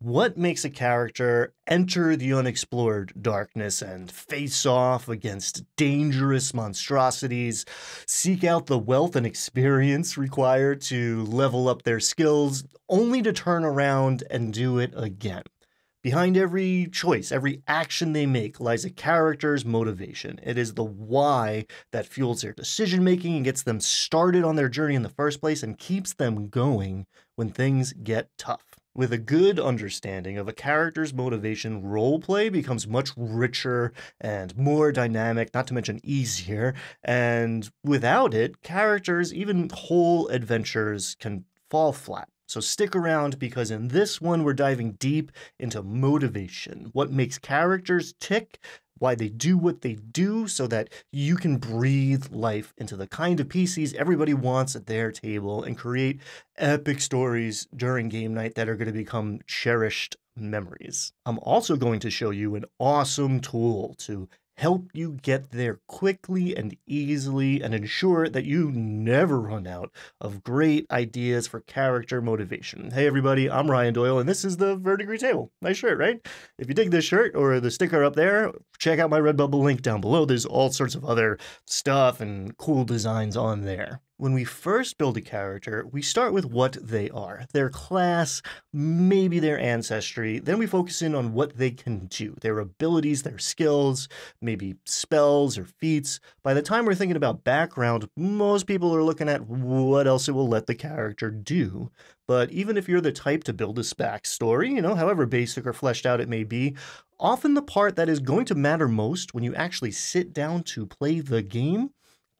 What makes a character enter the unexplored darkness and face off against dangerous monstrosities, seek out the wealth and experience required to level up their skills, only to turn around and do it again? Behind every choice, every action they make lies a character's motivation. It is the why that fuels their decision making and gets them started on their journey in the first place and keeps them going when things get tough. With a good understanding of a character's motivation, roleplay becomes much richer and more dynamic, not to mention easier. And without it, characters, even whole adventures, can fall flat. So stick around, because in this one, we're diving deep into motivation, what makes characters tick, why they do what they do, so that you can breathe life into the kind of PCs everybody wants at their table and create epic stories during game night that are going to become cherished memories. I'm also going to show you an awesome tool to help you get there quickly and easily and ensure that you never run out of great ideas for character motivation. Hey everybody, I'm Ryan Doyle, and this is the Verdigris Table. Nice shirt, right? If you dig this shirt or the sticker up there, check out my Redbubble link down below. There's all sorts of other stuff and cool designs on there. When we first build a character, we start with what they are, their class, maybe their ancestry. Then we focus in on what they can do, their abilities, their skills, maybe spells or feats. By the time we're thinking about background, most people are looking at what else it will let the character do. But even if you're the type to build a backstory, however basic or fleshed out it may be, often the part that is going to matter most when you actually sit down to play the game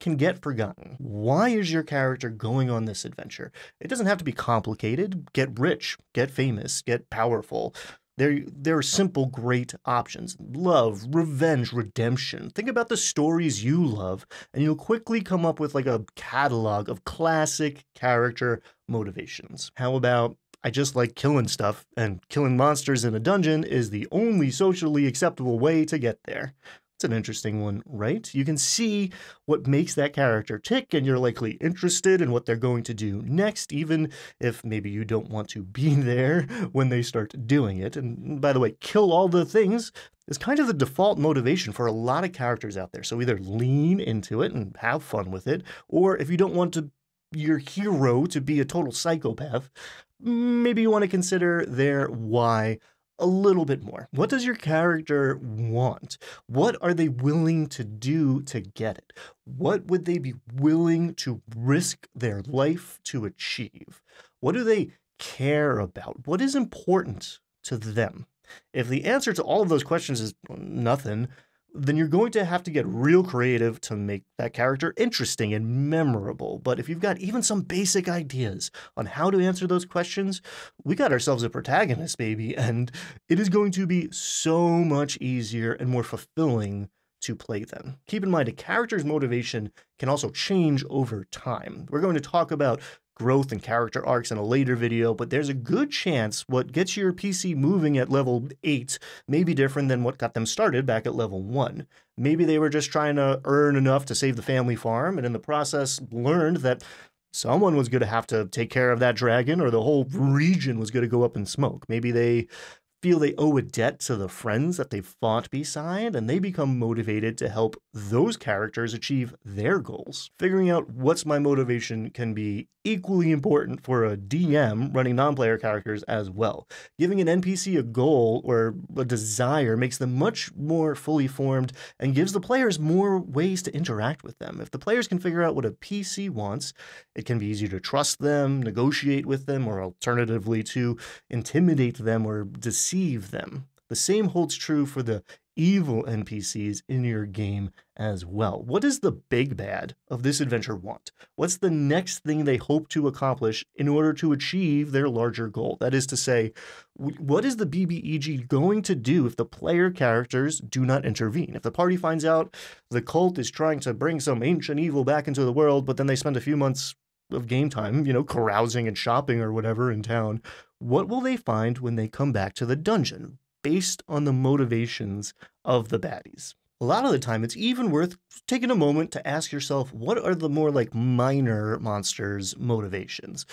can get forgotten. Why is your character going on this adventure? It doesn't have to be complicated. Get rich, get famous, get powerful. There are simple, great options. Love, revenge, redemption. Think about the stories you love, and you'll quickly come up with like a catalog of classic character motivations. How about, I just like killing stuff, and killing monsters in a dungeon is the only socially acceptable way to get there. It's an interesting one, right? You can see what makes that character tick, and you're likely interested in what they're going to do next, even if maybe you don't want to be there when they start doing it. And by the way, kill all the things is kind of the default motivation for a lot of characters out there. So either lean into it and have fun with it, or if you don't want your hero to be a total psychopath, maybe you want to consider their why a little bit more. What does your character want? What are they willing to do to get it? What would they be willing to risk their life to achieve? What do they care about? What is important to them? If the answer to all of those questions is nothing, then you're going to have to get real creative to make that character interesting and memorable. But if you've got even some basic ideas on how to answer those questions, we got ourselves a protagonist, baby, and it is going to be so much easier and more fulfilling to play them. Keep in mind, a character's motivation can also change over time. We're going to talk about growth and character arcs in a later video, but there's a good chance what gets your PC moving at level 8 may be different than what got them started back at level 1. Maybe they were just trying to earn enough to save the family farm, and in the process learned that someone was going to have to take care of that dragon, or the whole region was going to go up in smoke. Maybe they feel they owe a debt to the friends that they fought beside, and they become motivated to help those characters achieve their goals. Figuring out what's my motivation can be equally important for a DM running non-player characters as well. Giving an NPC a goal or a desire makes them much more fully formed and gives the players more ways to interact with them. If the players can figure out what a PC wants, it can be easier to trust them, negotiate with them, or alternatively to intimidate them or deceive them. The same holds true for the evil NPCs in your game as well. What does the big bad of this adventure want? What's the next thing they hope to accomplish in order to achieve their larger goal? That is to say, what is the BBEG going to do if the player characters do not intervene? If the party finds out the cult is trying to bring some ancient evil back into the world, but then they spend a few months of game time, carousing and shopping or whatever in town, what will they find when they come back to the dungeon based on the motivations of the baddies? A lot of the time, it's even worth taking a moment to ask yourself, what are the more like minor monsters' motivations?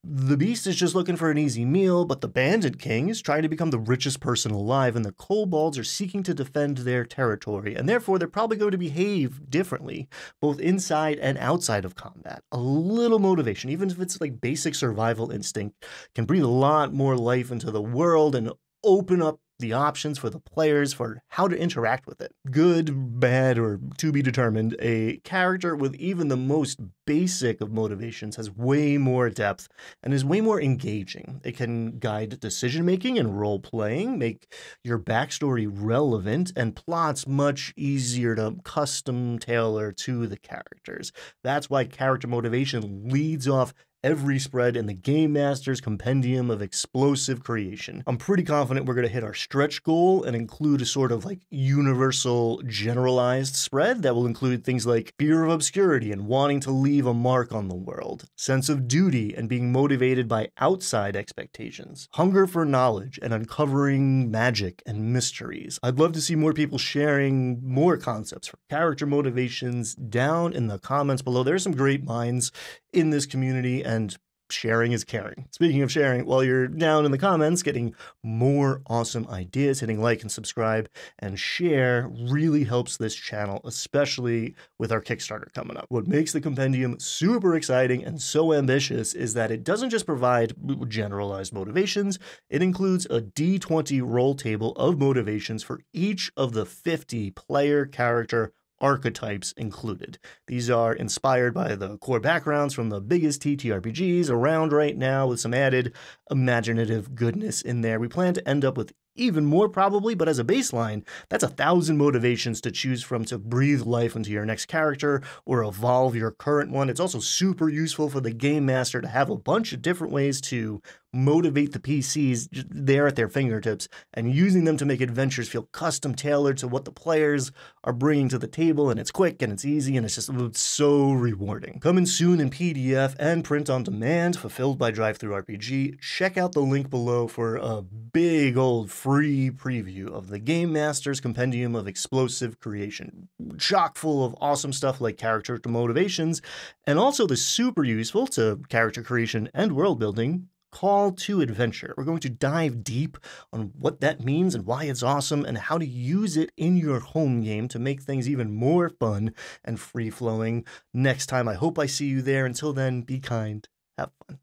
The Beast is just looking for an easy meal, but the Bandit King is trying to become the richest person alive, and the Kobolds are seeking to defend their territory, and therefore they're probably going to behave differently, both inside and outside of combat. A little motivation, even if it's like basic survival instinct, can breathe a lot more life into the world and open up the options for the players for how to interact with it. Good, bad, or to be determined, a character with even the most basic of motivations has way more depth and is way more engaging. It can guide decision making and role playing, make your backstory relevant, and plots much easier to custom tailor to the characters. That's why character motivation leads off every spread in the Game Master's Compendium of Explosive Creation. I'm pretty confident we're going to hit our stretch goal and include a sort of like universal generalized spread that will include things like fear of obscurity and wanting to leave a mark on the world, sense of duty and being motivated by outside expectations, hunger for knowledge and uncovering magic and mysteries. I'd love to see more people sharing more concepts for character motivations down in the comments below. There's some great minds in this community, and sharing is caring. Speaking of sharing, while you're down in the comments getting more awesome ideas, hitting like and subscribe and share really helps this channel, especially with our Kickstarter coming up. What makes the compendium super exciting and so ambitious is that it doesn't just provide generalized motivations, it includes a D20 roll table of motivations for each of the 50 player character archetypes included. These are inspired by the core backgrounds from the biggest TTRPGs around right now with some added imaginative goodness in there. We plan to end up with even more probably, but as a baseline, that's 1,000 motivations to choose from to breathe life into your next character or evolve your current one. It's also super useful for the Game Master to have a bunch of different ways to motivate the PCs there at their fingertips and using them to make adventures feel custom tailored to what the players are bringing to the table, and it's quick and it's easy and it's just so rewarding. Coming soon in PDF and print on demand, fulfilled by DriveThruRPG. Check out the link below for a big old free preview of the Game Master's Compendium of Explosive Creation. Chock full of awesome stuff like character motivations, and also the super useful to character creation and world building Call to Adventure. We're going to dive deep on what that means and why it's awesome and how to use it in your home game to make things even more fun and free-flowing next time. I hope I see you there. Until then, be kind, have fun.